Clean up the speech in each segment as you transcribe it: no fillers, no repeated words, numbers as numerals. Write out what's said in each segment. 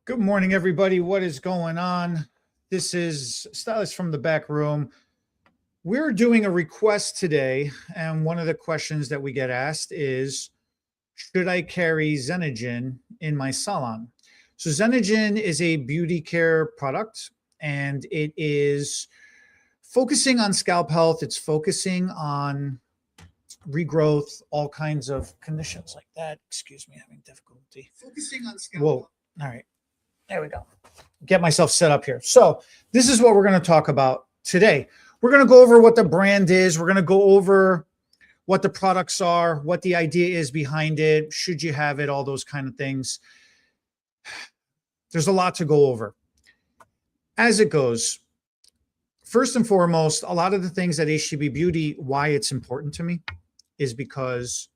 Good morning, everybody. What is going on? This is Stylist from the Back Room. We're doing a request today, and one of the questions that we get asked is, should I carry Zenagen in my salon? So Zenagen is a beauty care product, and it is focusing on scalp health. It's focusing on regrowth, all kinds of conditions like that. Excuse me, having difficulty. Focusing on scalp health. All right. There we go. Get myself set up here. So this is what we're going to talk about today. We're going to go over what the brand is. We're going to go over what the products are, what the idea is behind it. Should you have it? All those kind of things. There's a lot to go over. As it goes, first and foremost, a lot of the things at HTB Beauty, why it's important to me is because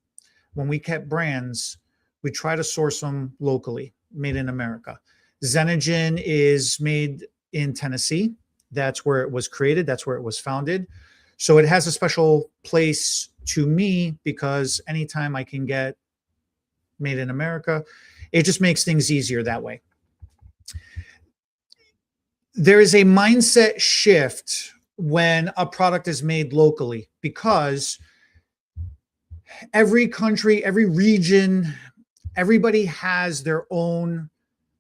when we kept brands, we try to source them locally, made in America. Zenagen is made in Tennessee. That's where it was created. That's where it was founded. So it has a special place to me because anytime I can get made in America, it just makes things easier that way. There is a mindset shift when a product is made locally because every country, every region, everybody has their own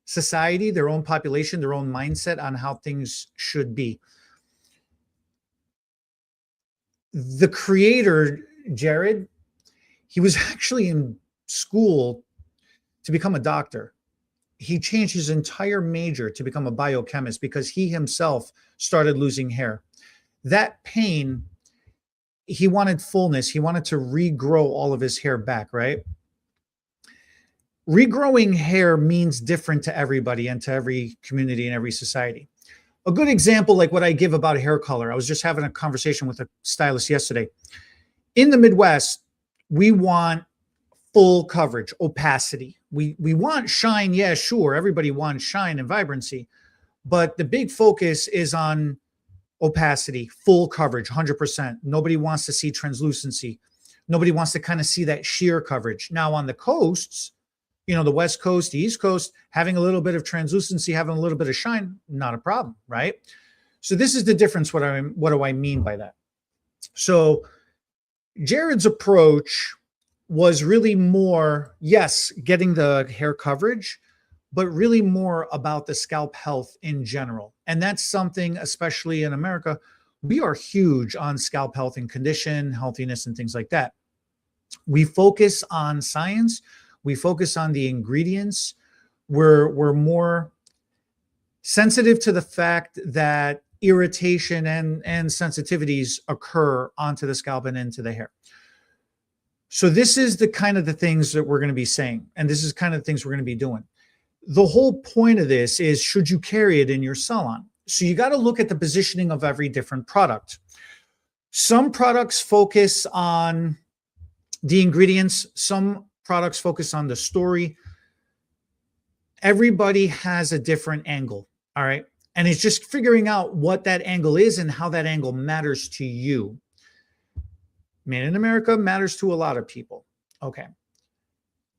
society, their own population, their own mindset on how things should be. The creator, Jared, he was actually in school to become a doctor. He changed his entire major to become a biochemist because he himself started losing hair. That pain, he wanted fullness. He wanted to regrow all of his hair back, right? Regrowing hair means different to everybody and to every community and every society. A good example, like what I give about hair color. I was just having a conversation with a stylist yesterday. In the Midwest, we want full coverage, opacity. We want shine, yeah, sure. Everybody wants shine and vibrancy. But the big focus is on opacity, full coverage, 100%. Nobody wants to see translucency. Nobody wants to kind of see that sheer coverage. Now on the coasts, the West Coast, the East Coast, having a little bit of translucency, having a little bit of shine, not a problem, right? So this is the difference. What do I mean by that? So Jared's approach was really more, yes, getting the hair coverage, but really more about the scalp health in general. And that's something, especially in America, we are huge on scalp health and condition, healthiness, and things like that. We focus on science. We focus on the ingredients. We're more sensitive to the fact that irritation and sensitivities occur onto the scalp and into the hair. So this is the kind of the things that we're going to be saying, and this is kind of the things we're going to be doing. The whole point of this is, should you carry it in your salon? So you got to look at the positioning of every different product. Some products focus on the ingredients. Some products focus on the story. Everybody has a different angle, all right? And it's just figuring out what that angle is and how that angle matters to you. Made in America matters to a lot of people, okay?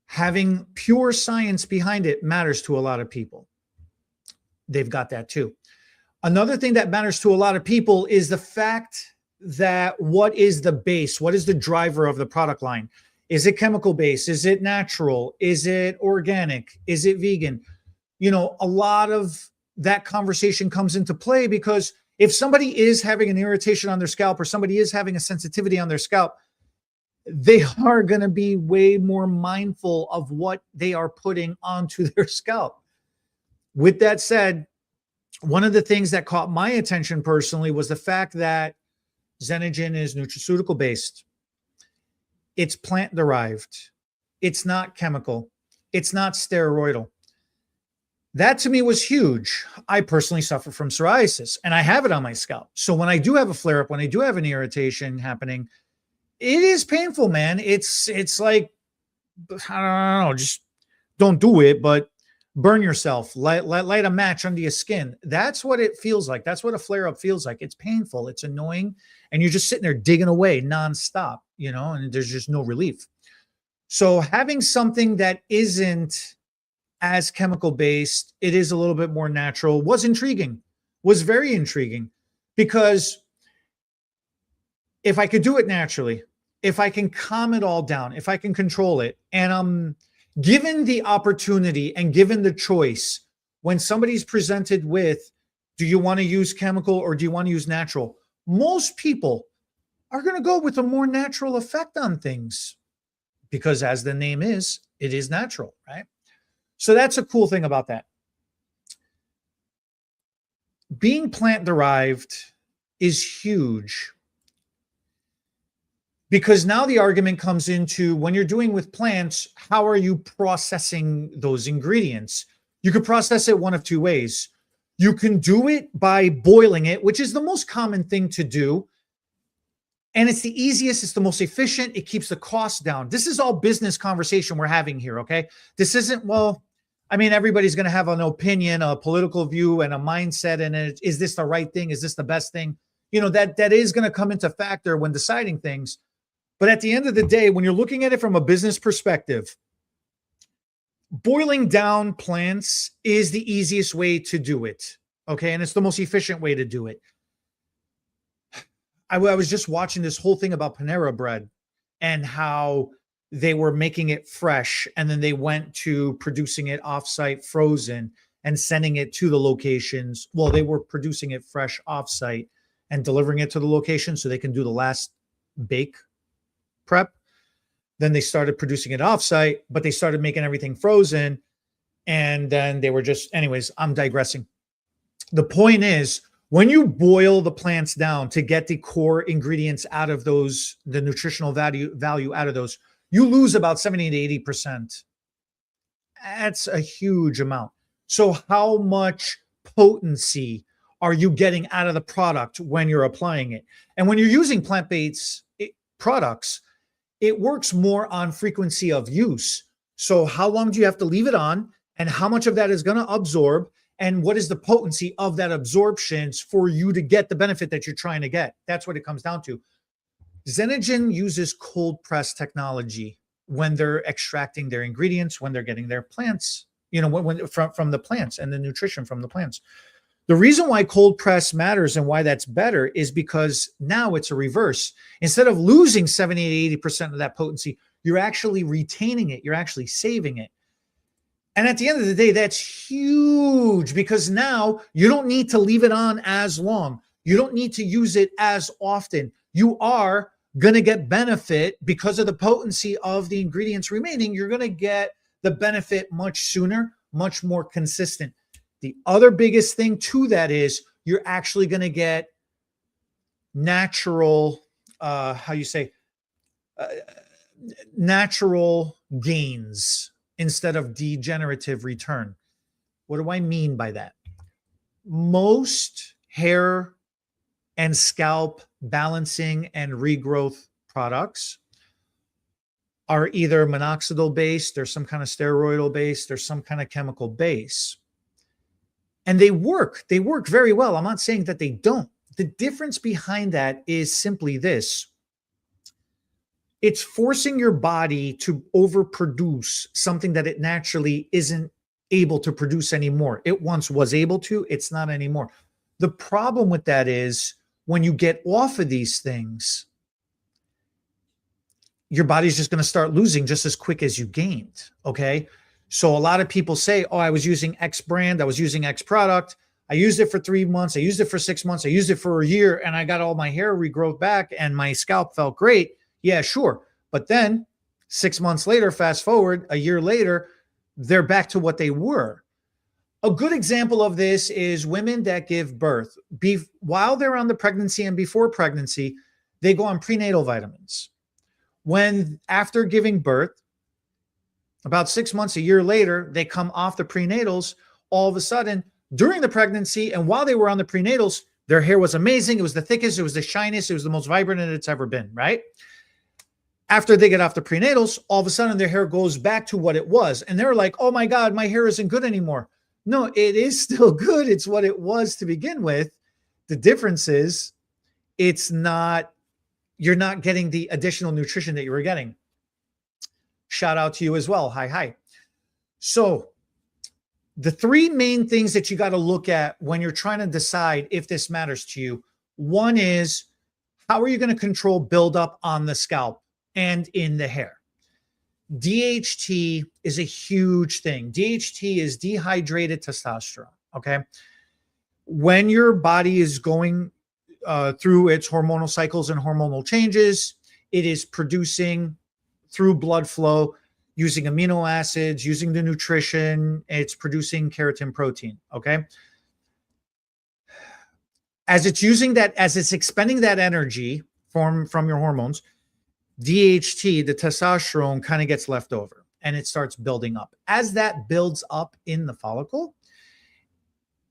Having pure science behind it matters to a lot of people. They've got that too. Another thing that matters to a lot of people is the fact that what is the base? What is the driver of the product line? Is it chemical based? Is it natural? Is it organic? Is it vegan? A lot of that conversation comes into play because if somebody is having an irritation on their scalp or somebody is having a sensitivity on their scalp, they are going to be way more mindful of what they are putting onto their scalp. With that said, one of the things that caught my attention personally was the fact that Zenagen is nutraceutical based. It's plant-derived. It's not chemical. It's not steroidal. That to me was huge. I personally suffer from psoriasis and I have it on my scalp. So when I do have a flare-up, when I do have an irritation happening, it is painful, man. It's like, I don't know, just don't do it, but burn yourself, light a match under your skin. That's what it feels like. That's what a flare-up feels like. It's painful. It's annoying. And you're just sitting there digging away nonstop, and there's just no relief. So having something that isn't as chemical based. It is a little bit more natural. Was intriguing, was very intriguing, because if I could do it naturally, if I can calm it all down, if I can control it, and I'm given the opportunity and given the choice, when somebody's presented with, do you want to use chemical or do you want to use natural? Most people are going to go with a more natural effect on things, because as the name is, it is natural, right? So that's a cool thing about that. Being plant derived is huge, because now the argument comes into, when you're doing with plants, how are you processing those ingredients? You could process it one of two ways. You can do it by boiling it, which is the most common thing to do. And it's the easiest, it's the most efficient, it keeps the cost down. This is all business conversation we're having here, okay? This isn't, well, I mean, everybody's going to have an opinion, a political view, and a mindset, and is this the right thing? Is this the best thing? You know, that is going to come into factor when deciding things. But at the end of the day, when you're looking at it from a business perspective, boiling down plants is the easiest way to do it, okay? And it's the most efficient way to do it. I was just watching this whole thing about Panera Bread and how they were making it fresh, and then they went to producing it offsite frozen and sending it to the locations. Well, they were producing it fresh offsite and delivering it to the location so they can do the last bake prep. Then they started producing it offsite, but they started making everything frozen. And then they were just, anyways, I'm digressing. The point is, when you boil the plants down to get the core ingredients out of those, the nutritional value out of those, you lose about 70 to 80%. That's a huge amount. So how much potency are you getting out of the product when you're applying it? And when you're using plant-based products, it works more on frequency of use. So how long do you have to leave it on, and how much of that is going to absorb, and what is the potency of that absorption for you to get the benefit that you're trying to get? That's what it comes down to. Zenagen uses cold press technology when they're extracting their ingredients, when they're getting their plants, you know, when from the plants and the nutrition from the plants. The reason why cold press matters and why that's better is because now it's a reverse. Instead of losing 70 to 80% of that potency, you're actually retaining it. You're actually saving it. And at the end of the day, that's huge, because now you don't need to leave it on as long. You don't need to use it as often. You are going to get benefit because of the potency of the ingredients remaining. You're going to get the benefit much sooner, much more consistent. The other biggest thing to that is you're actually going to get natural, natural gains instead of degenerative return. What do I mean by that? Most hair and scalp balancing and regrowth products are either minoxidil based, there's some kind of steroidal base, there's some kind of chemical base. And they work very well. I'm not saying that they don't. The difference behind that is simply this. It's forcing your body to overproduce something that it naturally isn't able to produce anymore. It once was able to, it's not anymore. The problem with that is when you get off of these things, your body's just going to start losing just as quick as you gained, okay? So a lot of people say, oh, I was using X brand, I was using X product, I used it for 3 months, I used it for 6 months, I used it for a year, and I got all my hair regrowth back and my scalp felt great. Yeah, sure. But then 6 months later, fast forward, a year later, they're back to what they were. A good example of this is women that give birth. While they're on the pregnancy and before pregnancy, they go on prenatal vitamins. When after giving birth, about 6 months, a year later, they come off the prenatals, all of a sudden, during the pregnancy and while they were on the prenatals, their hair was amazing. It was the thickest, it was the shiniest, it was the most vibrant that it's ever been, right? After they get off the prenatals, all of a sudden their hair goes back to what it was. And they're like, oh my God, my hair isn't good anymore. No, it is still good. It's what it was to begin with. The difference is you're not getting the additional nutrition that you were getting. Shout out to you as well. Hi. So The three main things that you got to look at when you're trying to decide if this matters to you. One is, how are you going to control buildup on the scalp and in the hair? DHT is a huge thing. DHT is dehydrated testosterone. Okay. When your body is going through its hormonal cycles and hormonal changes, it is producing through blood flow, using amino acids, using the nutrition, it's producing keratin protein. Okay. As it's using that, as it's expending that energy from your hormones, DHT, the testosterone, kind of gets left over and it starts building up. As that builds up in the follicle,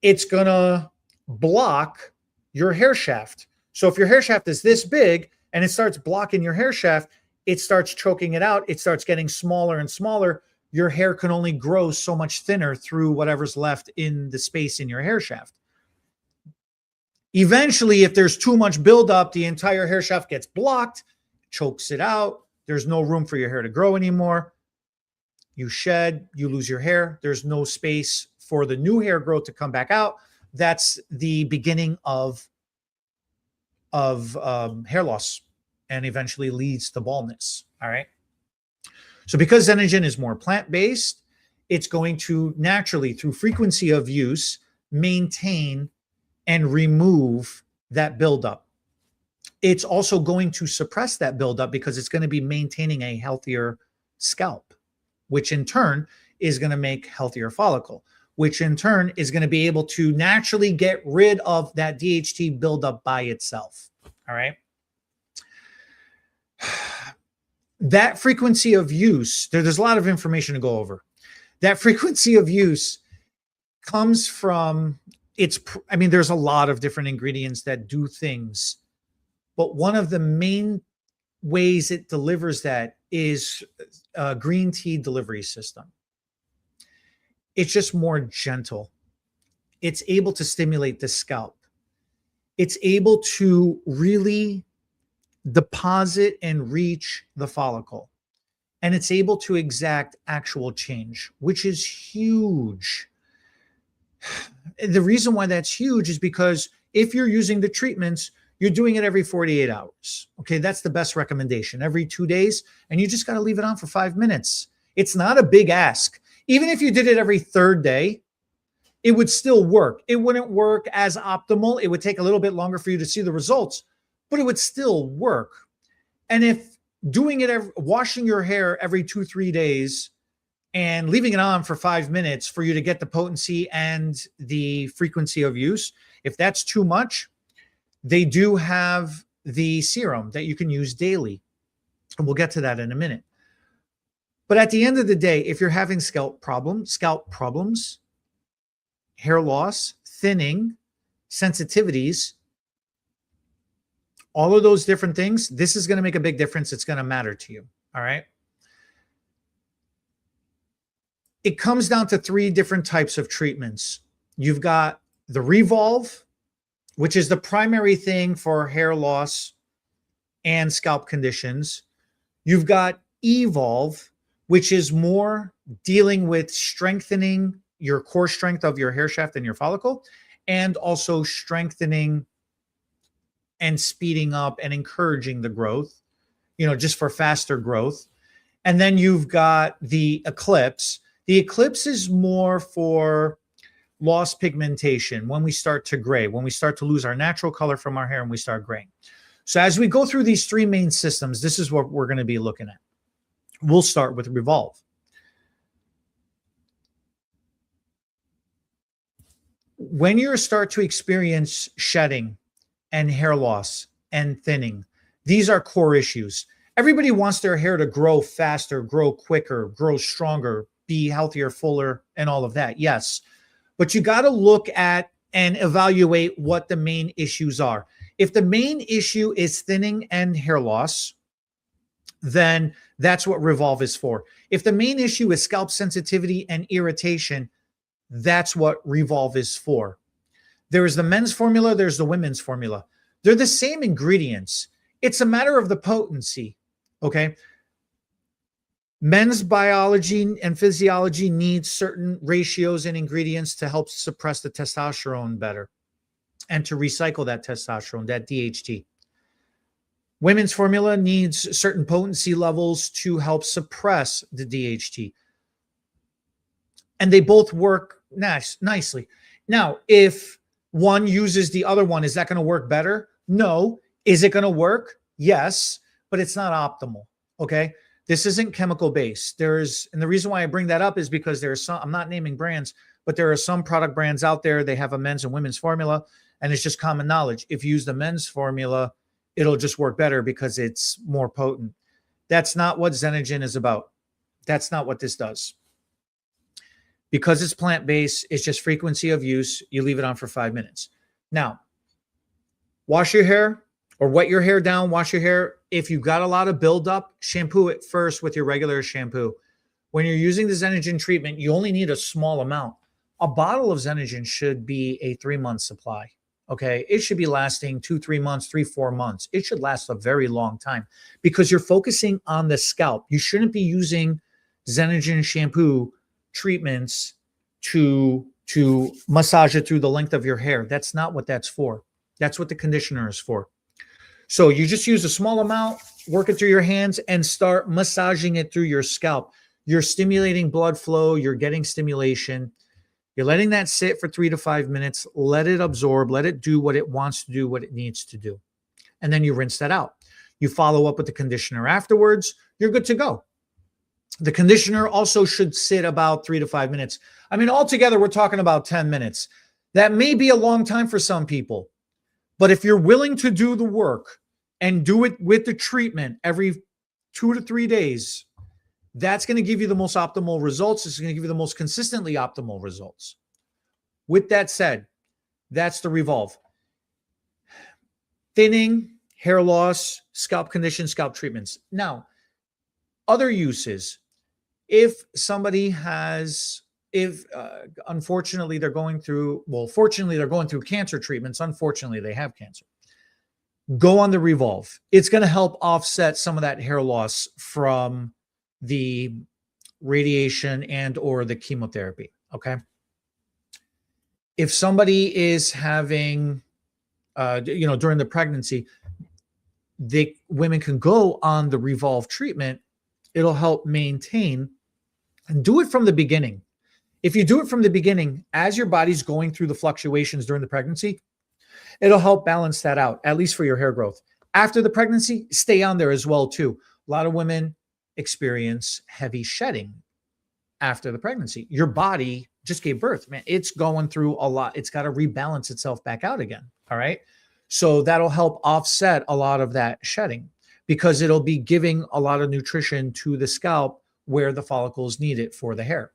it's going to block your hair shaft. So if your hair shaft is this big and it starts blocking your hair shaft, it starts choking it out. It starts getting smaller and smaller. Your hair can only grow so much thinner through whatever's left in the space in your hair shaft. Eventually, if there's too much buildup, the entire hair shaft gets blocked, chokes it out. There's no room for your hair to grow anymore. You shed, you lose your hair. There's no space for the new hair growth to come back out. That's the beginning of hair loss and eventually leads to baldness. All right. So because Zenagen is more plant-based, it's going to naturally, through frequency of use, maintain and remove that buildup. It's also going to suppress that buildup because it's going to be maintaining a healthier scalp, which in turn is going to make healthier follicle, which in turn is going to be able to naturally get rid of that DHT buildup by itself. All right. That frequency of use, there's a lot of information to go over. That frequency of use comes from there's a lot of different ingredients that do things, but one of the main ways it delivers that is a green tea delivery system. It's just more gentle. It's able to stimulate the scalp. It's able to really deposit and reach the follicle. And it's able to exact actual change, which is huge. The reason why that's huge is because if you're using the treatments, you're doing it every 48 hours. Okay, that's the best recommendation. Every 2 days, and you just got to leave it on for 5 minutes. It's not a big ask. Even if you did it every third day, it would still work. It wouldn't work as optimal. It would take a little bit longer for you to see the results, but it would still work. And if doing it, washing your hair every 2-3 days and leaving it on for 5 minutes for you to get the potency and the frequency of use, if that's too much, they do have the serum that you can use daily. And we'll get to that in a minute. But at the end of the day, if you're having scalp problems, hair loss, thinning, sensitivities, all of those different things, this is going to make a big difference. It's going to matter to you. All right. It comes down to 3 different types of treatments. You've got the Revolve, which is the primary thing for hair loss and scalp conditions. You've got Evolve, which is more dealing with strengthening your core strength of your hair shaft and your follicle, and also strengthening and speeding up and encouraging the growth, just for faster growth. And then you've got the Eclipse. The Eclipse is more for lost pigmentation, when we start to gray, when we start to lose our natural color from our hair and we start graying. So as we go through these 3 main systems, this is what we're going to be looking at. We'll start with Revolve. When you start to experience shedding and hair loss and thinning, these are core issues. Everybody wants their hair to grow faster, grow quicker, grow stronger, be healthier, fuller, and all of that. Yes. But you got to look at and evaluate what the main issues are. If the main issue is thinning and hair loss, then that's what Revolve is for. If the main issue is scalp sensitivity and irritation, that's what Revolve is for. There is the men's formula, there's the women's formula. They're the same ingredients. It's a matter of the potency, okay? Men's biology and physiology needs certain ratios and ingredients to help suppress the testosterone better and to recycle that testosterone, that DHT. Women's formula needs certain potency levels to help suppress the DHT. And they both work nicely. Now, if one uses the other one, is that going to work better? No. Is it going to work? Yes, but it's not optimal. Okay. This isn't chemical based. And the reason why I bring that up is because there's some, I'm not naming brands, but there are some product brands out there. They have a men's and women's formula, and it's just common knowledge. If you use the men's formula, it'll just work better because it's more potent. That's not what Zenagen is about. That's not what this does. Because it's plant-based, it's just frequency of use. You leave it on for 5 minutes. Now, wash your hair or wet your hair down, wash your hair. If you've got a lot of buildup, shampoo it first with your regular shampoo. When you're using the Zenagen treatment, you only need a small amount. A bottle of Zenagen should be a 3-month supply. Okay, it should be lasting 2-3 months, 3-4 months. It should last a very long time because you're focusing on the scalp. You shouldn't be using Zenagen shampoo treatments to massage it through the length of your hair. That's not what that's for. That's what the conditioner is for. So you just use a small amount, work it through your hands, and start massaging it through your scalp. You're stimulating blood flow. You're getting stimulation. You're letting that sit for 3 to 5 minutes. Let it absorb. Let it do what it wants to do, what it needs to do. And then you rinse that out. You follow up with the conditioner afterwards. You're good to go. The conditioner also should sit about 3 to 5 minutes. I mean, altogether, we're talking about 10 minutes. That may be a long time for some people. But if you're willing to do the work and do it with the treatment every 2 to 3 days, that's going to give you the most optimal results. It's going to give you the most consistently optimal results. With that said, that's the Revolve. Thinning, hair loss, scalp condition, scalp treatments. Now, other uses. If somebody has, unfortunately they're going through, well, fortunately they're going through cancer treatments. Unfortunately, they have cancer. Go on the Revolve. It's going to help offset some of that hair loss from the radiation and or the chemotherapy. Okay. If somebody is having, during the pregnancy, women can go on the Revolve treatment. It'll help maintain, and do it from the beginning. If you do it from the beginning, as your body's going through the fluctuations during the pregnancy, it'll help balance that out, at least for your hair growth. After the pregnancy, stay on there as well too. A lot of women experience heavy shedding after the pregnancy. Your body just gave birth, man. It's going through a lot. It's got to rebalance itself back out again. All right. So that'll help offset a lot of that shedding because it'll be giving a lot of nutrition to the scalp where the follicles need it for the hair.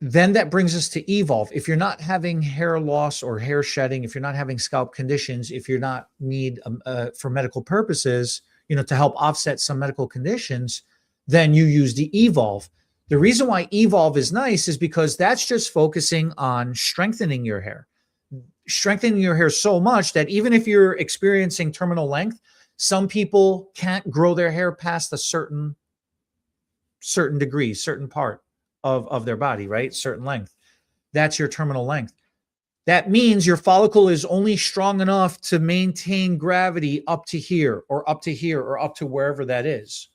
Then that brings us to Evolve. If you're not having hair loss or hair shedding, if you're not having scalp conditions, if you're not need for medical purposes, to help offset some medical conditions, then you use the Evolve. The reason why Evolve is nice is because that's just focusing on strengthening your hair so much that even if you're experiencing terminal length, some people can't grow their hair past a certain degree, certain part of their body, right? Certain length. That's your terminal length. That means your follicle is only strong enough to maintain gravity up to here or up to here or up to wherever that is.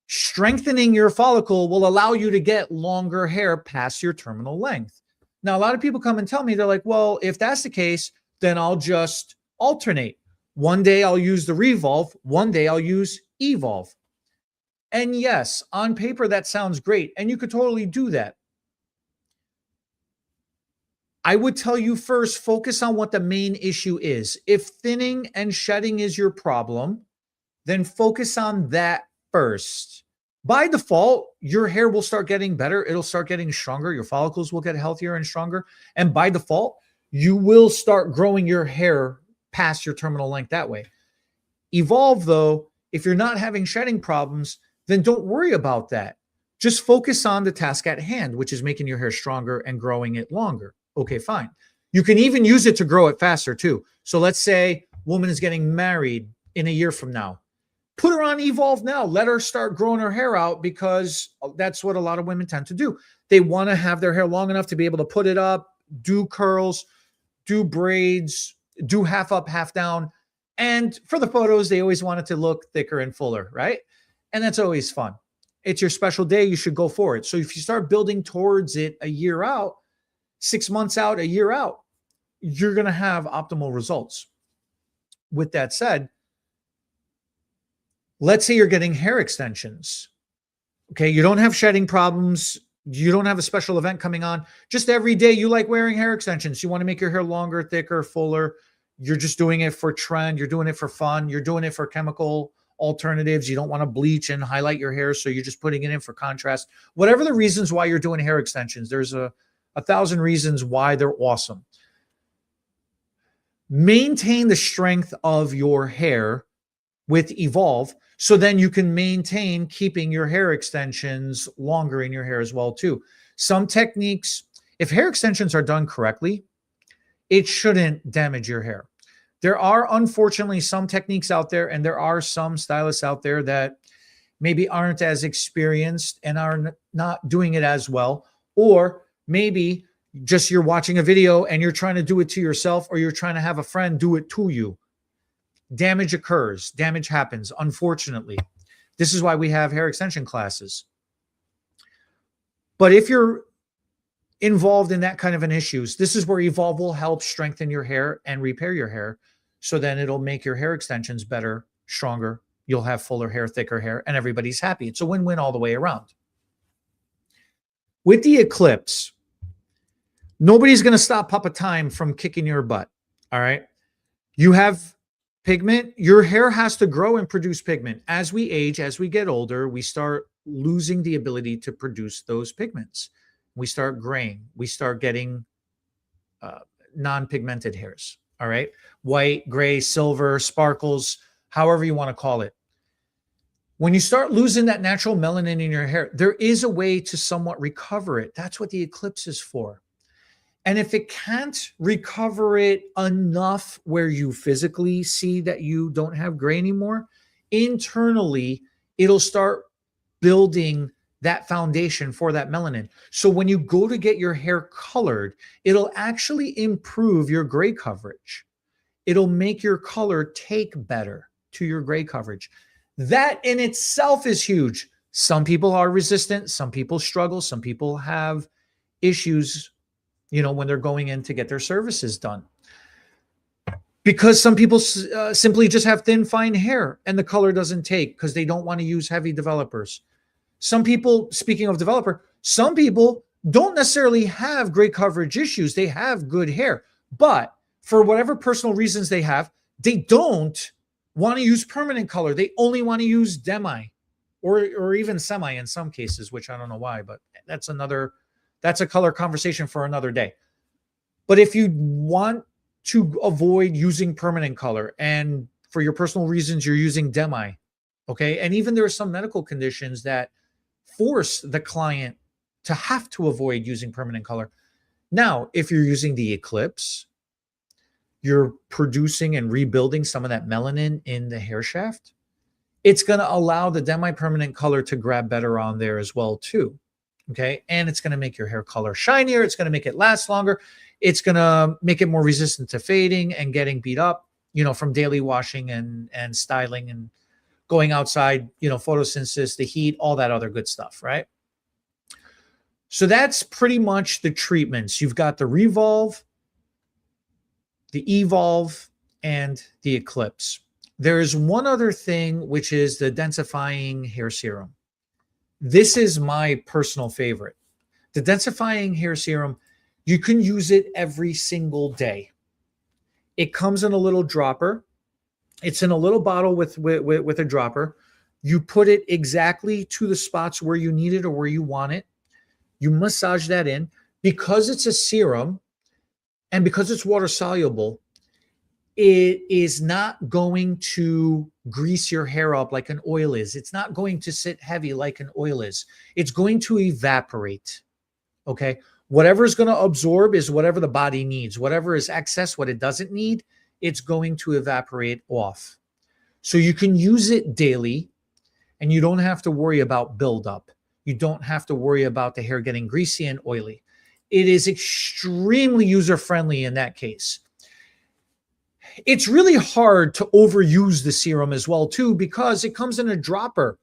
Strengthening your follicle will allow you to get longer hair past your terminal length. Now, a lot of people come and tell me, they're like, well, if that's the case, then I'll just alternate. One day I'll use the Revolve, one day I'll use Evolve. And yes, on paper, that sounds great. And you could totally do that. I would tell you first, focus on what the main issue is. If thinning and shedding is your problem, then focus on that first. By default, your hair will start getting better. It'll start getting stronger. Your follicles will get healthier and stronger. And by default, you will start growing your hair past your terminal length that way. Evolve, though, if you're not having shedding problems, then don't worry about that. Just focus on the task at hand, which is making your hair stronger and growing it longer. Okay, fine. You can even use it to grow it faster too. So let's say woman is getting married in a year from now. Put her on Evolve now. Let her start growing her hair out, because that's what a lot of women tend to do. They want to have their hair long enough to be able to put it up, do curls, do braids, do half up, half down. And for the photos, they always want it to look thicker and fuller, right? And that's always fun. It's your special day. You should go for it. So if you start building towards it a year out, 6 months out, a year out, you're going to have optimal results. With that said, let's say you're getting hair extensions. Okay, you don't have shedding problems. You don't have a special event coming on. Just every day you like wearing hair extensions. You want to make your hair longer, thicker, fuller. You're just doing it for trend. You're doing it for fun. You're doing it for chemical alternatives. You don't want to bleach and highlight your hair, so you're just putting it in for contrast. Whatever the reasons why you're doing hair extensions, there's a thousand reasons why they're awesome. Maintain the strength of your hair with Evolve, so then you can maintain keeping your hair extensions longer in your hair as well too. Some techniques, if hair extensions are done correctly, it shouldn't damage your hair. There are unfortunately some techniques out there, and there are some stylists out there that maybe aren't as experienced and are not doing it as well, or maybe just you're watching a video and you're trying to do it to yourself, or you're trying to have a friend do it to you. Damage occurs. Damage happens, unfortunately. This is why we have hair extension classes. But if you're involved in that kind of an issues, this is where Evolve will help strengthen your hair and repair your hair. So then it'll make your hair extensions better, stronger. You'll have fuller hair, thicker hair, and everybody's happy. It's a win-win all the way around. With the Eclipse, nobody's going to stop Papa Time from kicking your butt. All right. You have pigment. Your hair has to grow and produce pigment. As we age, as we get older, we start losing the ability to produce those pigments. We start graying. We start getting non-pigmented hairs. All right. White, gray, silver, sparkles, however you want to call it. When you start losing that natural melanin in your hair, there is a way to somewhat recover it. That's what the Eclipse is for. And if it can't recover it enough where you physically see that you don't have gray anymore, internally, it'll start building that foundation for that melanin. So when you go to get your hair colored, it'll actually improve your gray coverage. It'll make your color take better to your gray coverage. That in itself is huge. Some people are resistant. Some people struggle. Some people have issues, when they're going in to get their services done. Because some people simply just have thin, fine hair and the color doesn't take because they don't want to use heavy developers. Some people, speaking of developer, some people don't necessarily have gray coverage issues. They have good hair, but for whatever personal reasons they have, they don't want to use permanent color. They only want to use demi or even semi in some cases, which I don't know why, but that's a color conversation for another day. But if you want to avoid using permanent color and for your personal reasons, you're using demi, okay? And even there are some medical conditions that force the client to have to avoid using permanent color. Now, if you're using the Eclipse, you're producing and rebuilding some of that melanin in the hair shaft. It's going to allow the demi-permanent color to grab better on there as well too. Okay. And it's going to make your hair color shinier. It's going to make it last longer. It's going to make it more resistant to fading and getting beat up, from daily washing and styling and going outside, photosynthesis, the heat, all that other good stuff. Right. So that's pretty much the treatments. You've got the Revolve, the Evolve, and the Eclipse. There is one other thing, which is the densifying hair serum. This is my personal favorite. The densifying hair serum, you can use it every single day. It comes in a little dropper. It's in a little bottle with a dropper. You put it exactly to the spots where you need it or where you want it. You massage that in. Because it's a serum and because it's water soluble, it is not going to grease your hair up like an oil is. It's not going to sit heavy like an oil is. It's going to evaporate. Okay. Whatever is going to absorb is whatever the body needs. Whatever is excess, what it doesn't need, it's going to evaporate off. So you can use it daily and you don't have to worry about buildup. You don't have to worry about the hair getting greasy and oily. It is extremely user-friendly in that case. It's really hard to overuse the serum as well, too, because it comes in a dropper.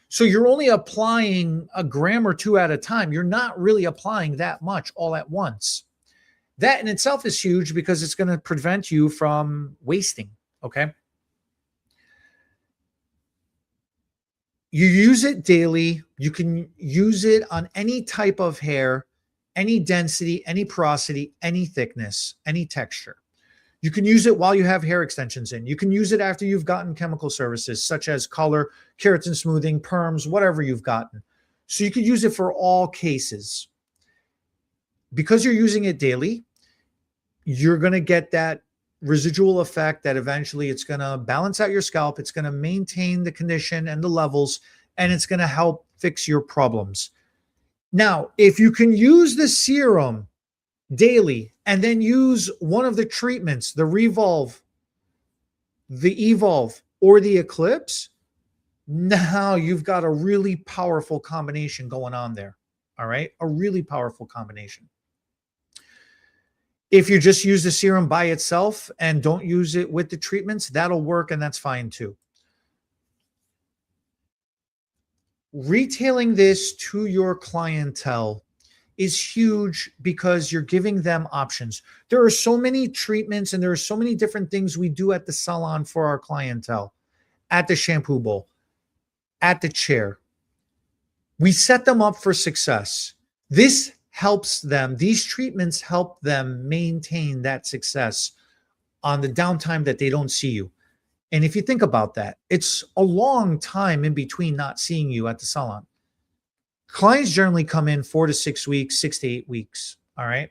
So you're only applying a gram or two at a time. You're not really applying that much all at once. That in itself is huge because it's going to prevent you from wasting, okay? You use it daily. You can use it on any type of hair, any density, any porosity, any thickness, any texture. You can use it while you have hair extensions in. You can use it after you've gotten chemical services such as color, keratin smoothing, perms, whatever you've gotten. So you could use it for all cases. Because you're using it daily, you're going to get that residual effect that eventually it's going to balance out your scalp. It's going to maintain the condition and the levels, and it's going to help fix your problems. Now, if you can use the serum daily and then use one of the treatments, the Revolve, the Evolve, or the Eclipse, now you've got a really powerful combination going on there. All right, a really powerful combination. If you just use the serum by itself and don't use it with the treatments, that'll work, and that's fine too. Retailing this to your clientele is huge because you're giving them options. There are so many treatments and there are so many different things we do at the salon for our clientele, at the shampoo bowl, at the chair. We set them up for success. This helps them. These treatments help them maintain that success on the downtime that they don't see you. And if you think about that, it's a long time in between not seeing you at the salon. Clients generally come in 4 to 6 weeks, 6 to 8 weeks. All right.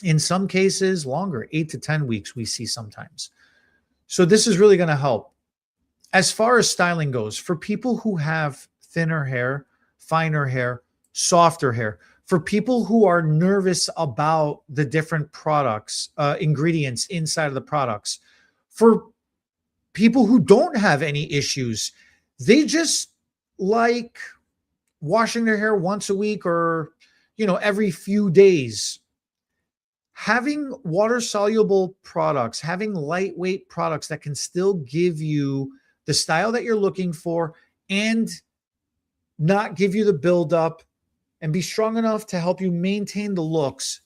In some cases, longer, 8 to 10 weeks, we see sometimes. So this is really going to help. As far as styling goes, for people who have thinner hair, finer hair, softer hair, for people who are nervous about the different products, ingredients inside of the products, for people who don't have any issues, they just like washing their hair once a week or, every few days. Having water-soluble products, having lightweight products that can still give you the style that you're looking for and not give you the buildup and be strong enough to help you maintain the looks,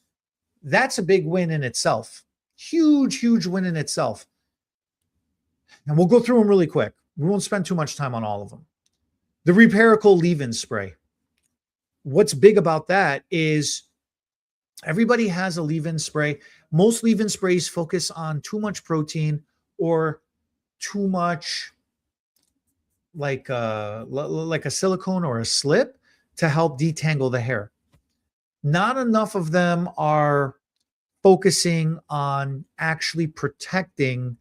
that's a big win in itself. Huge, huge win in itself. And we'll go through them really quick. We won't spend too much time on all of them. The Repairical leave-in spray. What's big about that is everybody has a leave-in spray. Most leave-in sprays focus on too much protein or too much like a silicone or a slip to help detangle the hair. Not enough of them are focusing on actually protecting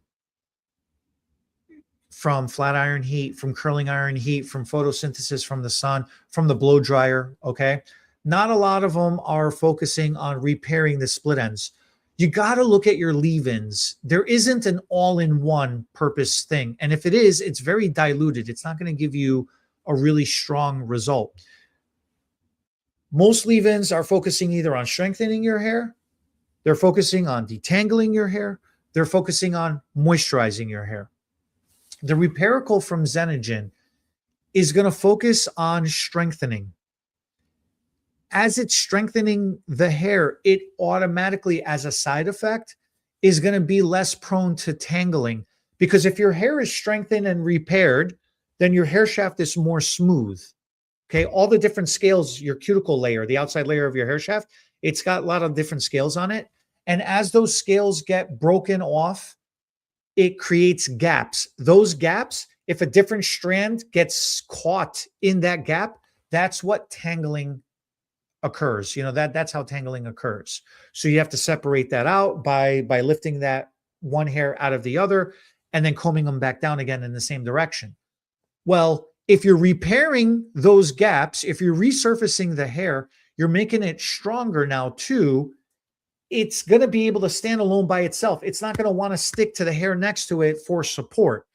from flat iron heat, from curling iron heat, from photosynthesis from the sun, from the blow dryer, okay? Not a lot of them are focusing on repairing the split ends. You got to look at your leave-ins. There isn't an all-in-one purpose thing. And if it is, it's very diluted. It's not going to give you a really strong result. Most leave-ins are focusing either on strengthening your hair, they're focusing on detangling your hair, they're focusing on moisturizing your hair. The Repairical from Zenagen is going to focus on strengthening. As it's strengthening the hair, it automatically, as a side effect, is going to be less prone to tangling. Because if your hair is strengthened and repaired, then your hair shaft is more smooth. Okay, all the different scales, your cuticle layer, the outside layer of your hair shaft, it's got a lot of different scales on it. And as those scales get broken off, it creates gaps. Those gaps, if a different strand gets caught in that gap, that's what tangling occurs. That's how tangling occurs. So you have to separate that out by lifting that one hair out of the other and then combing them back down again in the same direction. Well, if you're repairing those gaps, if you're resurfacing the hair, you're making it stronger now too. It's going to be able to stand alone by itself. It's not going to want to stick to the hair next to it for support.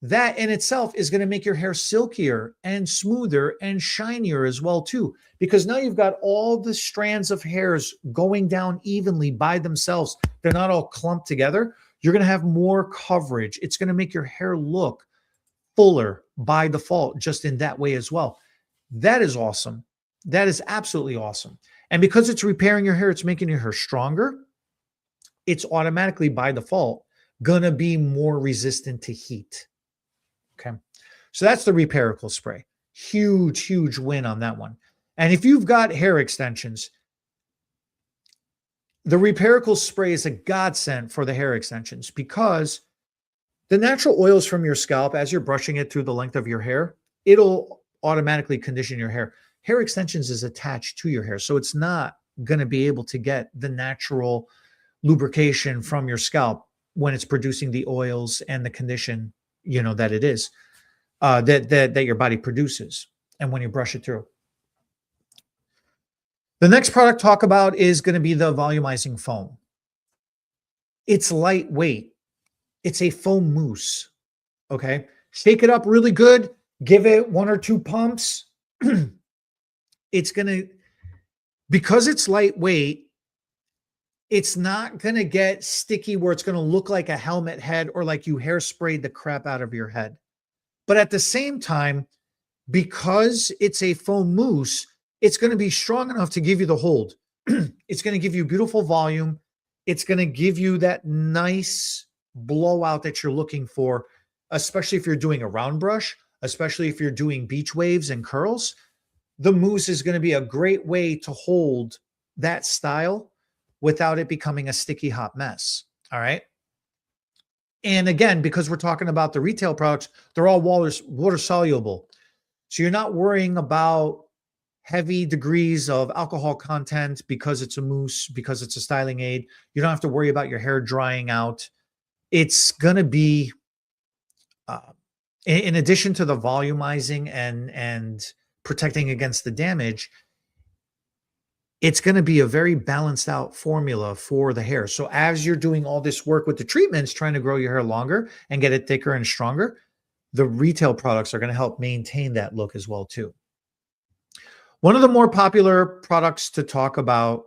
that in itself is going to make your hair silkier and smoother and shinier as well too, because now you've got all the strands of hairs going down evenly by themselves. They're not all clumped together. You're going to have more coverage. It's going to make your hair look fuller by default just in that way as well. That is awesome. That is absolutely awesome. And because it's repairing your hair, it's making your hair stronger. It's automatically by default going to be more resistant to heat. Okay. So that's the Repairical spray. Huge, huge win on that one. And if you've got hair extensions, the Repairical spray is a godsend for the hair extensions, because the natural oils from your scalp, as you're brushing it through the length of your hair, it'll automatically condition your hair. Hair extensions is attached to your hair, so it's not going to be able to get the natural lubrication from your scalp when it's producing the oils and the condition, that it is, that your body produces, and when you brush it through. The next product talk about is going to be the volumizing foam. It's lightweight. It's a foam mousse. Okay. Shake it up really good. Give it 1 or 2 pumps. It's going to, because it's lightweight, it's not going to get sticky where it's going to look like a helmet head or like you hairsprayed the crap out of your head. But at the same time, because it's a foam mousse, it's going to be strong enough to give you the hold. It's going to give you beautiful volume. It's going to give you that nice blowout that you're looking for, especially if you're doing a round brush, especially if you're doing beach waves and curls. The mousse is going to be a great way to hold that style without it becoming a sticky hot mess. All right. And again, because we're talking about the retail products, they're all water soluble. So you're not worrying about heavy degrees of alcohol content because it's a mousse, because it's a styling aid. You don't have to worry about your hair drying out. It's going to be, in addition to the volumizing and protecting against the damage, it's going to be a very balanced out formula for the hair. So as you're doing all this work with the treatments, trying to grow your hair longer and get it thicker and stronger, the retail products are going to help maintain that look as well too. One of the more popular products to talk about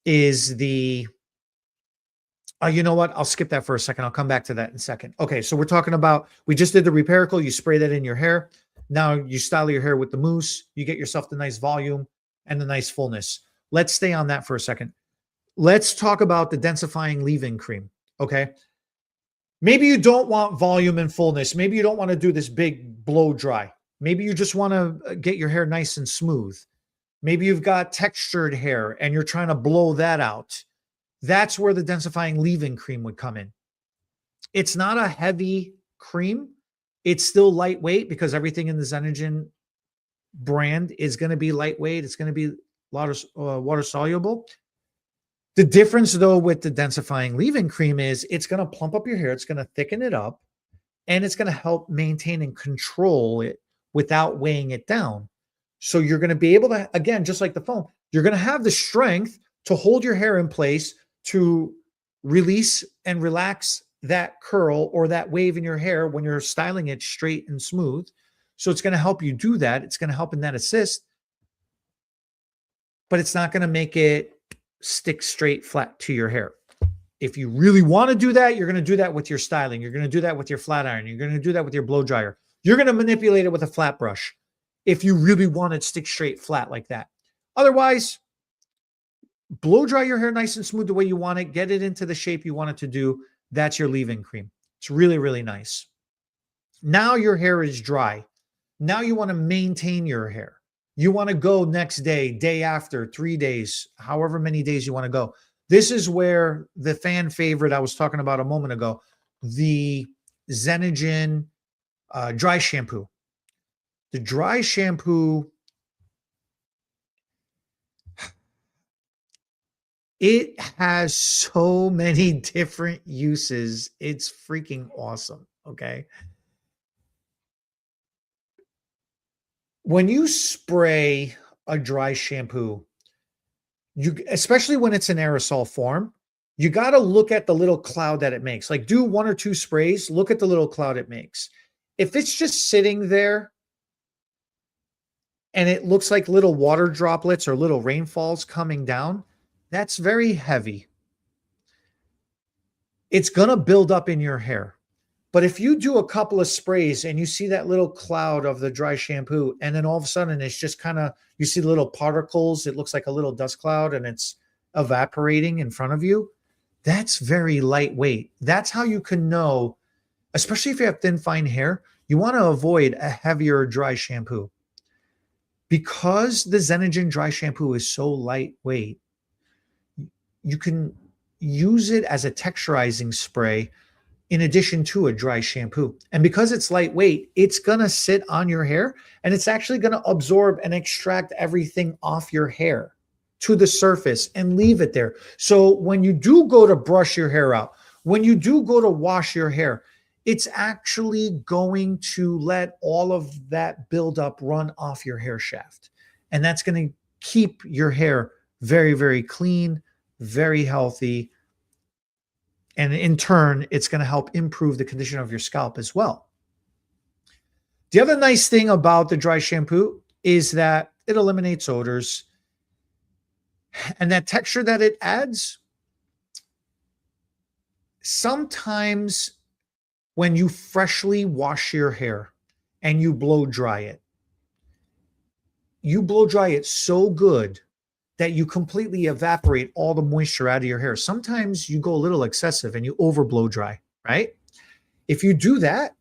is the, you know what? I'll skip that for a second. I'll come back to that in a second. Okay, so we're talking about, we just did the Repairical. You spray that in your hair. Now you style your hair with the mousse. You get yourself the nice volume and the nice fullness. Let's stay on that for a second. Let's talk about the densifying leave-in cream, okay? Maybe you don't want volume and fullness. Maybe you don't want to do this big blow dry. Maybe you just want to get your hair nice and smooth. Maybe you've got textured hair and you're trying to blow that out. That's where the densifying leave-in cream would come in. It's not a heavy cream. It's still lightweight because everything in the Zenagen brand is going to be lightweight. It's going to be water soluble. The difference though with the densifying leave-in cream is it's going to plump up your hair. It's going to thicken it up, and it's going to help maintain and control it without weighing it down. So you're going to be able to, again, just like the foam, you're going to have the strength to hold your hair in place, to release and relax that curl or that wave in your hair when you're styling it straight and smooth. So it's going to help you do that. It's going to help in that assist, but it's not going to make it stick straight flat to your hair. If you really want to do that, you're going to do that with your styling. You're going to do that with your flat iron. You're going to do that with your blow dryer. You're going to manipulate it with a flat brush if you really want it to stick straight flat like that. Otherwise, blow dry your hair nice and smooth the way you want it. Get it into the shape you want it to do. That's your leave-in cream. It's really, really nice. Now your hair is dry. Now you want to maintain your hair. You want to go next day, day after, 3 days, however many days you want to go. This is where the fan favorite I was talking about a moment ago, the Zenagen dry shampoo. The dry shampoo, it has so many different uses. It's freaking awesome, okay? When you spray a dry shampoo, especially when it's in aerosol form, you got to look at the little cloud that it makes. Like do 1 or 2 sprays, look at the little cloud it makes. If it's just sitting there and it looks like little water droplets or little rainfalls coming down, that's very heavy. It's going to build up in your hair. But if you do a couple of sprays and you see that little cloud of the dry shampoo, and then all of a sudden it's just kind of, you see little particles, it looks like a little dust cloud and it's evaporating in front of you, that's very lightweight. That's how you can know, especially if you have thin, fine hair, you want to avoid a heavier dry shampoo. Because the Zenagen dry shampoo is so lightweight, you can use it as a texturizing spray in addition to a dry shampoo. And because it's lightweight, it's going to sit on your hair and it's actually going to absorb and extract everything off your hair to the surface and leave it there. So when you do go to brush your hair out, when you do go to wash your hair, it's actually going to let all of that buildup run off your hair shaft. And that's going to keep your hair very, very clean, very healthy. And in turn, it's going to help improve the condition of your scalp as well. The other nice thing about the dry shampoo is that it eliminates odors. And that texture that it adds, sometimes when you freshly wash your hair and you blow dry it so good that you completely evaporate all the moisture out of your hair. Sometimes you go a little excessive and you over blow dry, right? If you do that,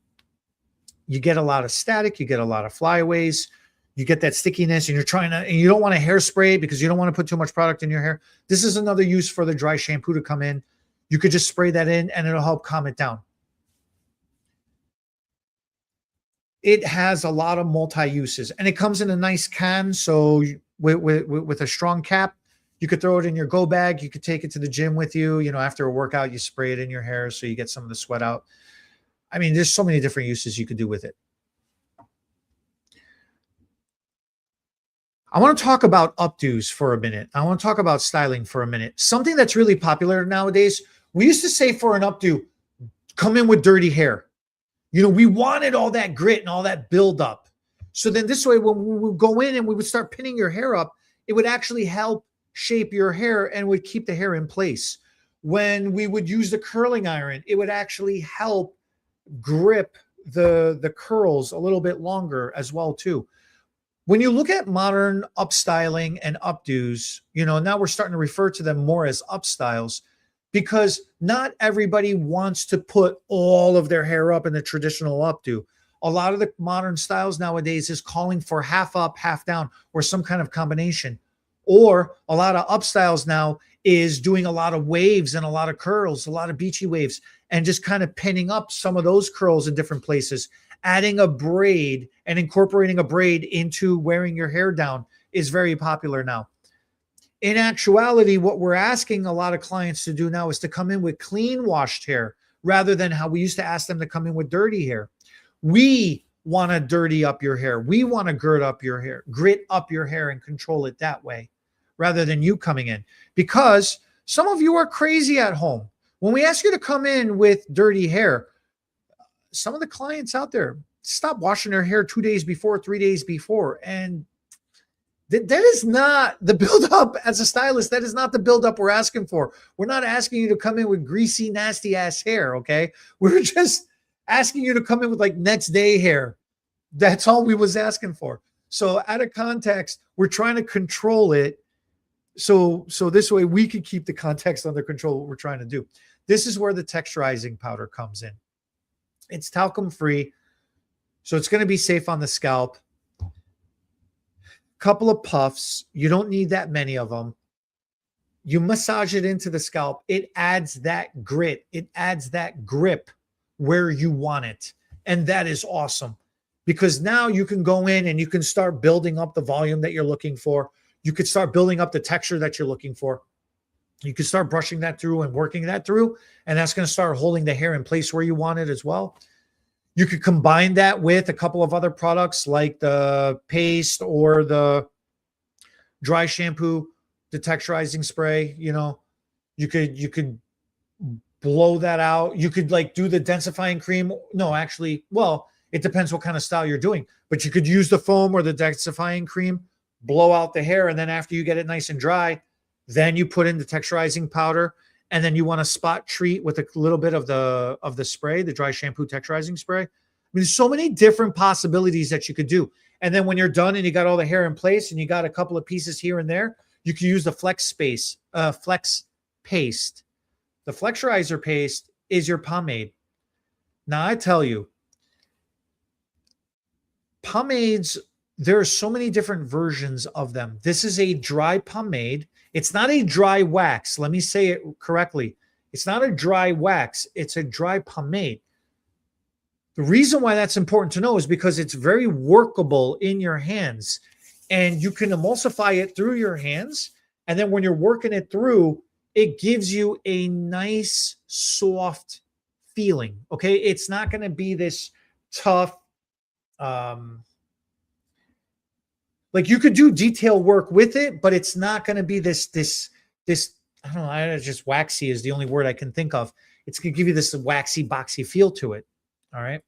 you get a lot of static, you get a lot of flyaways, you get that stickiness, and you don't want to hairspray because you don't want to put too much product in your hair. This is another use for the dry shampoo to come in. You could just spray that in and it'll help calm it down. It has a lot of multi-uses and it comes in a nice can. So with a strong cap, you could throw it in your go bag. You could take it to the gym with you. You know, after a workout, you spray it in your hair so you get some of the sweat out. I mean, there's so many different uses you could do with it. I want to talk about updos for a minute. I want to talk about styling for a minute. Something that's really popular nowadays. We used to say for an updo, come in with dirty hair. You know, we wanted all that grit and all that buildup. So then this way, when we would go in and we would start pinning your hair up, it would actually help shape your hair and would keep the hair in place. When we would use the curling iron, it would actually help grip the curls a little bit longer as well too. When you look at modern upstyling and updos, you know, now we're starting to refer to them more as upstyles because not everybody wants to put all of their hair up in the traditional updo. A lot of the modern styles nowadays is calling for half up, half down, or some kind of combination. Or a lot of upstyles now is doing a lot of waves and a lot of curls, a lot of beachy waves, and just kind of pinning up some of those curls in different places. Adding a braid and incorporating a braid into wearing your hair down is very popular now. In actuality, what we're asking a lot of clients to do now is to come in with clean washed hair rather than how we used to ask them to come in with dirty hair. We want to dirty up your hair. We want to grit up your hair and control it that way rather than you coming in. Because some of you are crazy at home. When we ask you to come in with dirty hair, some of the clients out there stop washing their hair 2 days before, 3 days before. And that is not the buildup as a stylist. That is not the buildup we're asking for. We're not asking you to come in with greasy, nasty ass hair. Okay. We're just asking you to come in with like next day hair. That's all we was asking for. So out of context, we're trying to control it. So this way we can keep the context under control, what we're trying to do. This is where the texturizing powder comes in. It's talcum free. So it's going to be safe on the scalp. Couple of puffs. You don't need that many of them. You massage it into the scalp. It adds that grit. It adds that grip where you want it. And that is awesome because now you can go in and you can start building up the volume that you're looking for. You could start building up the texture that you're looking for. You can start brushing that through and working that through. And that's going to start holding the hair in place where you want it as well. You could combine that with a couple of other products like the paste or the dry shampoo, the texturizing spray. You know, you could blow that out. You could like do the densifying cream. No, actually, well, it depends what kind of style you're doing, but you could use the foam or the densifying cream, blow out the hair. And then after you get it nice and dry, then you put in the texturizing powder. And then you want to spot treat with a little bit of the spray, the dry shampoo texturizing spray. I mean, there's so many different possibilities that you could do. And then when you're done and you got all the hair in place and you got a couple of pieces here and there, you can use the flex paste. The flexurizer paste is your pomade. Now I tell you, pomades, there are so many different versions of them. This is a dry pomade. It's not a dry wax. Let me say it correctly. It's not a dry wax. It's a dry pomade. The reason why that's important to know is because it's very workable in your hands, and you can emulsify it through your hands. And then when you're working it through, it gives you a nice, soft feeling. Okay. It's not going to be this tough, like you could do detail work with it, but it's not going to be this, I don't know, just waxy is the only word I can think of. It's going to give you this waxy, boxy feel to it. All right.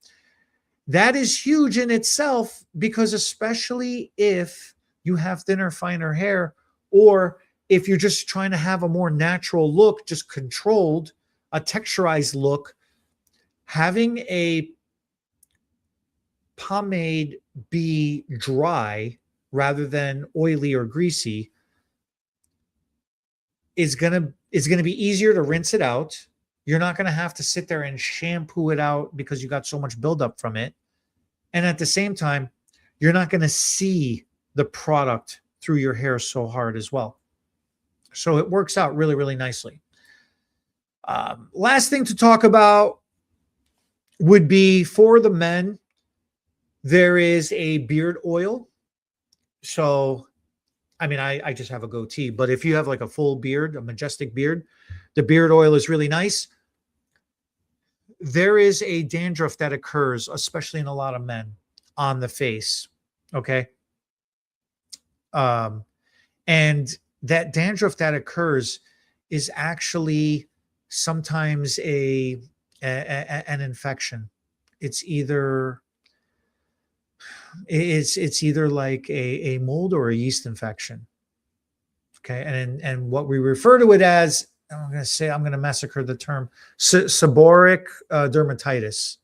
That is huge in itself, because especially if you have thinner, finer hair, or if you're just trying to have a more natural look, just controlled, a texturized look, having a pomade be dry rather than oily or greasy is going to be easier to rinse it out. You're not going to have to sit there and shampoo it out because you got so much buildup from it. And at the same time, you're not going to see the product through your hair so hard as well. So it works out really, really nicely. Last thing to talk about would be for the men, there is a beard oil. So, I mean, I just have a goatee, but if you have like a full beard, a majestic beard, the beard oil is really nice. There is a dandruff that occurs, especially in a lot of men, on the face. Okay. And that dandruff that occurs is actually sometimes an infection. It's either like a mold or a yeast infection. Okay. And what we refer to it as, I'm going to massacre the term, seborrheic dermatitis,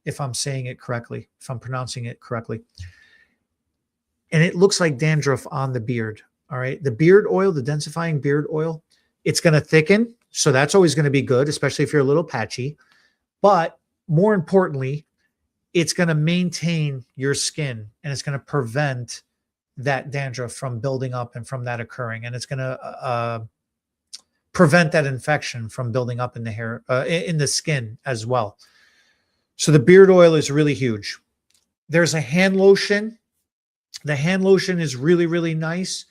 if I'm saying it correctly, if I'm pronouncing it correctly. And it looks like dandruff on the beard. All right. The beard oil, the densifying beard oil, it's going to thicken. So that's always going to be good, especially if you're a little patchy. But more importantly, it's going to maintain your skin, and it's going to prevent that dandruff from building up and from that occurring. And it's going to prevent that infection from building up in the hair, in the skin as well. So the beard oil is really huge. There's a hand lotion. The hand lotion is really, really nice.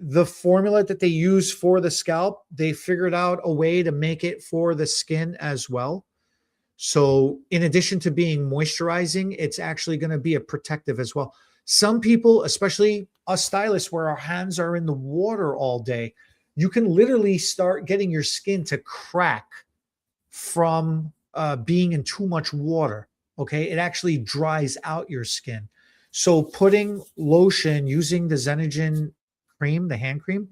The formula that they use for the scalp, they figured out a way to make it for the skin as well. So in addition to being moisturizing, it's actually going to be a protective as well. Some people, especially us stylists, where our hands are in the water all day, you can literally start getting your skin to crack from being in too much water. Okay. It actually dries out your skin. So putting lotion using the Zenagen cream, the hand cream,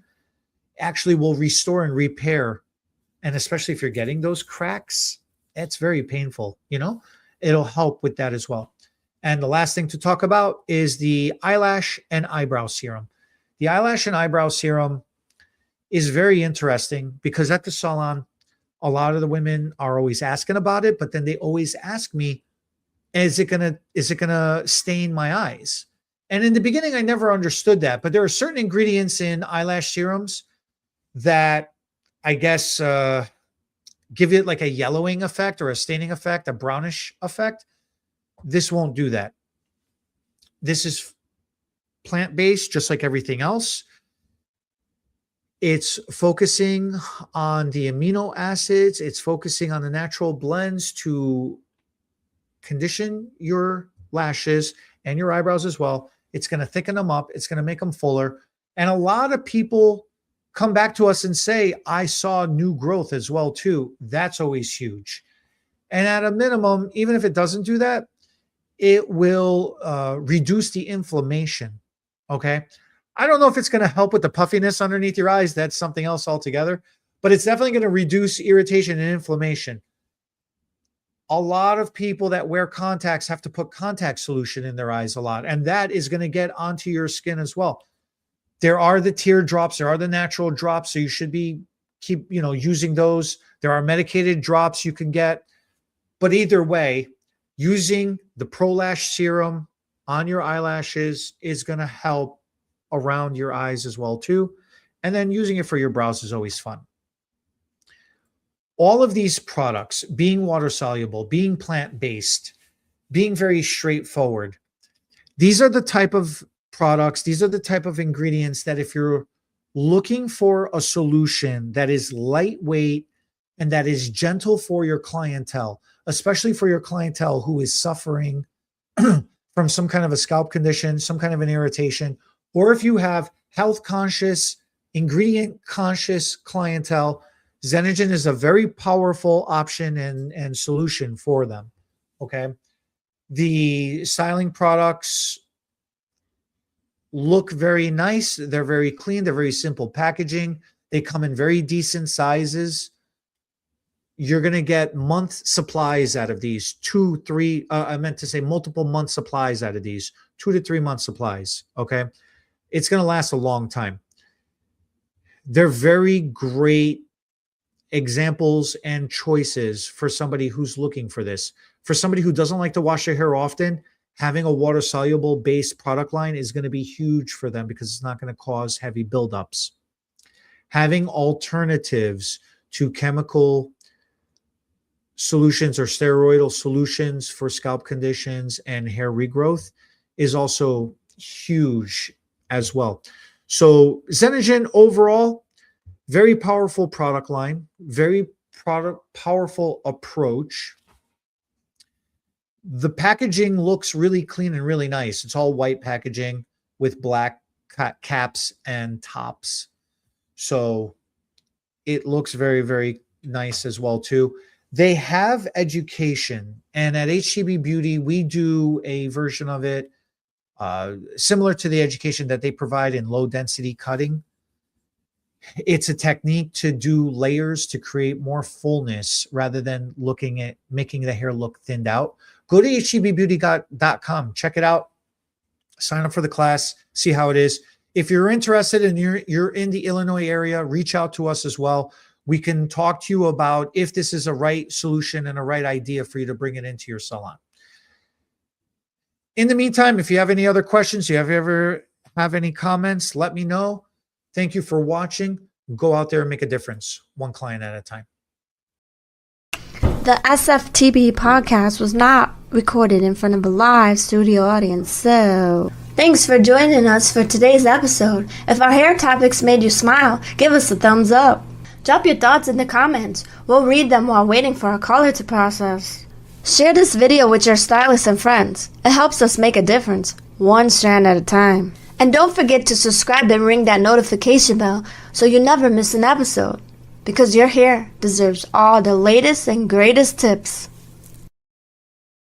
actually will restore and repair. And especially if you're getting those cracks, it's very painful, it'll help with that as well. And the last thing to talk about is the eyelash and eyebrow serum. The eyelash and eyebrow serum is very interesting because at the salon, a lot of the women are always asking about it, but then they always ask me, is it gonna stain my eyes? And in the beginning, I never understood that, but there are certain ingredients in eyelash serums that I guess give it like a yellowing effect or a staining effect, a brownish effect. This won't do that. This is plant-based, just like everything else. It's focusing on the amino acids. It's focusing on the natural blends to condition your lashes and your eyebrows as well. It's going to thicken them up. It's going to make them fuller. And a lot of people come back to us and say, I saw new growth as well too. That's always huge. And at a minimum, even if it doesn't do that, it will reduce the inflammation. Okay. I don't know if it's going to help with the puffiness underneath your eyes. That's something else altogether, but it's definitely going to reduce irritation and inflammation. A lot of people that wear contacts have to put contact solution in their eyes a lot, and that is going to get onto your skin as well. There are the teardrops, there are the natural drops, so you should be using those. There are medicated drops you can get, but either way, using the ProLash serum on your eyelashes is going to help around your eyes as well too, and then using it for your brows is always fun. All of these products, being water soluble, being plant-based, being very straightforward, these are the type of products, these are the type of ingredients that if you're looking for a solution that is lightweight and that is gentle for your clientele, especially for your clientele who is suffering from some kind of a scalp condition, some kind of an irritation, or if you have health conscious, ingredient conscious clientele, Zenagen is a very powerful option and solution for them. Okay. The styling products look very nice. They're very clean. They're very simple packaging. They come in very decent sizes. You're going to get month supplies out of these, multiple month supplies out of these, 2 to 3 month supplies. Okay. It's going to last a long time. They're very great examples and choices for somebody who's looking for this. For somebody who doesn't like to wash their hair often, having a water soluble based product line is going to be huge for them because it's not going to cause heavy buildups. Having alternatives to chemical solutions or steroidal solutions for scalp conditions and hair regrowth is also huge as well. So Zenagen overall, very powerful product line, very powerful approach. The packaging looks really clean and really nice. It's all white packaging with black caps and tops. So it looks very, very nice as well too. They have education, and at HTB Beauty, we do a version of it similar to the education that they provide in low density cutting. It's a technique to do layers to create more fullness rather than looking at making the hair look thinned out. Go to htbbeauty.com, check it out, sign up for the class, see how it is. If you're interested and you're in the Illinois area, reach out to us as well. We can talk to you about if this is a right solution and a right idea for you to bring it into your salon. In the meantime, if you have any other questions, you ever have any comments, let me know. Thank you for watching. Go out there and make a difference, one client at a time. The SFTB podcast was not recorded in front of a live studio audience, so thanks for joining us for today's episode. If our hair topics made you smile, give us a thumbs up. Drop your thoughts in the comments. We'll read them while waiting for our caller to process. Share this video with your stylists and friends. It helps us make a difference, one strand at a time. And don't forget to subscribe and ring that notification bell so you never miss an episode. Because your hair deserves all the latest and greatest tips.